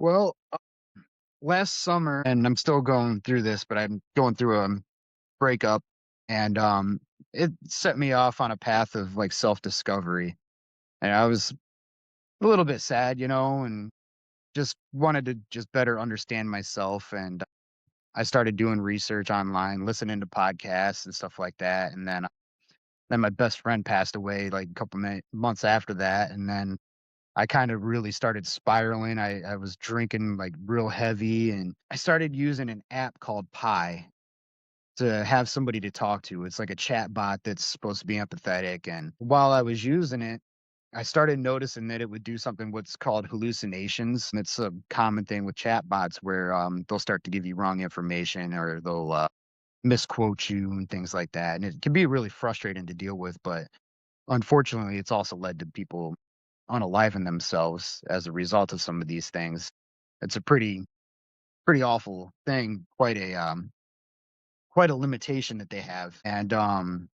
Well, last summer, and I'm still going through this, but I'm going through a breakup, and it set me off on a path of like self-discovery. And I was a little bit sad, and just wanted to just better understand myself. And I started doing research online, listening to podcasts and stuff like that. And then my best friend passed away like a couple months after that, and then I kind of really started spiraling. I was drinking like real heavy, and I started using an app called Pi to have somebody to talk to. It's like a chat bot that's supposed to be empathetic. And while I was using it, I started noticing that it would do something what's called hallucinations. And it's a common thing with chat bots where they'll start to give you wrong information, or they'll misquote you and things like that. And it can be really frustrating to deal with. But unfortunately, it's also led to people unaliving themselves as a result of some of these things. It's a pretty awful thing, quite a limitation that they have. And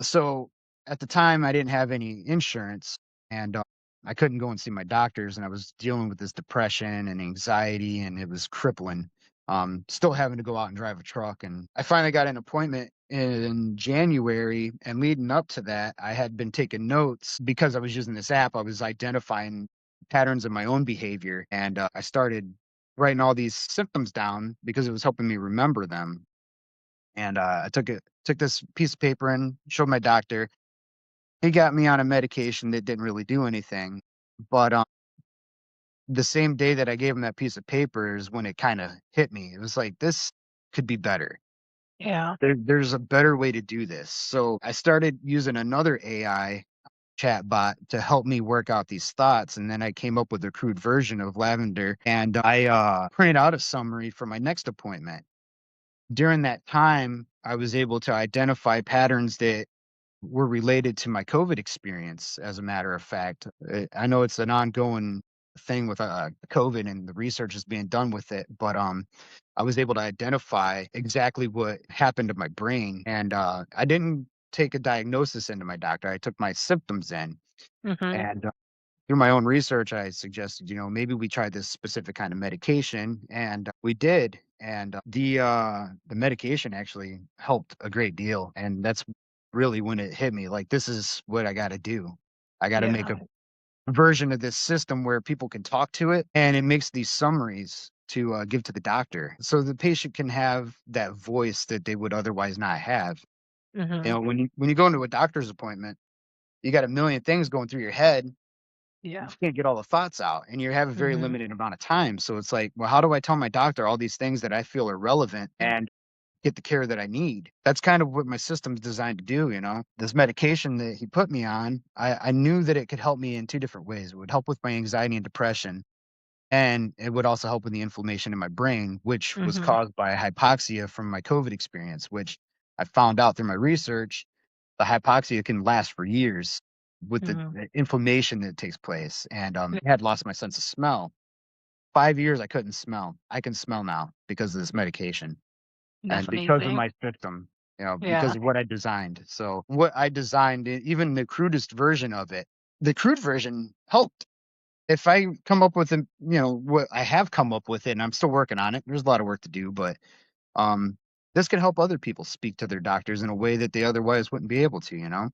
so at the time I didn't have any insurance, and I couldn't go and see my doctors, and I was dealing with this depression and anxiety, and it was crippling. Still having to go out and drive a truck, and I finally got an appointment in January. And leading up to that, I had been taking notes because I was using this app. I was identifying patterns in my own behavior, and I started writing all these symptoms down because it was helping me remember them. And I took this piece of paper and showed my doctor. He got me on a medication that didn't really do anything. But the same day that I gave him that piece of paper is when it kind of hit me. It was like, this could be better. Yeah. There's a better way to do this. So I started using another AI chat bot to help me work out these thoughts. And then I came up with a crude version of Lavender, and I printed out a summary for my next appointment. During that time, I was able to identify patterns that were related to my COVID experience, as a matter of fact. I know it's an ongoing thing with COVID, and the research is being done with it, but I was able to identify exactly what happened to my brain. And I didn't take a diagnosis into my doctor. I took my symptoms in. Mhm. And through my own research, I suggested, maybe we try this specific kind of medication, and we did. And the medication actually helped a great deal, and that's really when it hit me. Like, this is what I got to do. I got to make Yeah. a version of this system where people can talk to it, and it makes these summaries to give to the doctor, so the patient can have that voice that they would otherwise not have. Mhm. When you go into a doctor's appointment, you got a million things going through your head. You Yeah. can't get all the thoughts out, and you have a very Mhm. limited amount of time. So it's like, well, how do I tell my doctor all these things that I feel are relevant and get the care that I need? That's kind of what my system's designed to do. This medication that he put me on, I knew that it could help me in two different ways. It would help with my anxiety and depression, and it would also help with the inflammation in my brain, which was Mhm. caused by hypoxia from my COVID experience, which I found out through my research. The hypoxia can last for years with Mhm. the inflammation that takes place. And Yeah, I had lost my sense of smell. 5 years I couldn't smell. I can smell now because of this medication, that's and because of amazing. my system, Yeah. because of what I designed. So what I designed, even the crudest version of it, the crude version helped. If I come up with what I have come up with it, and I'm still working on it. There's a lot of work to do, but um, this can help other people speak to their doctors in a way that they otherwise wouldn't be able to.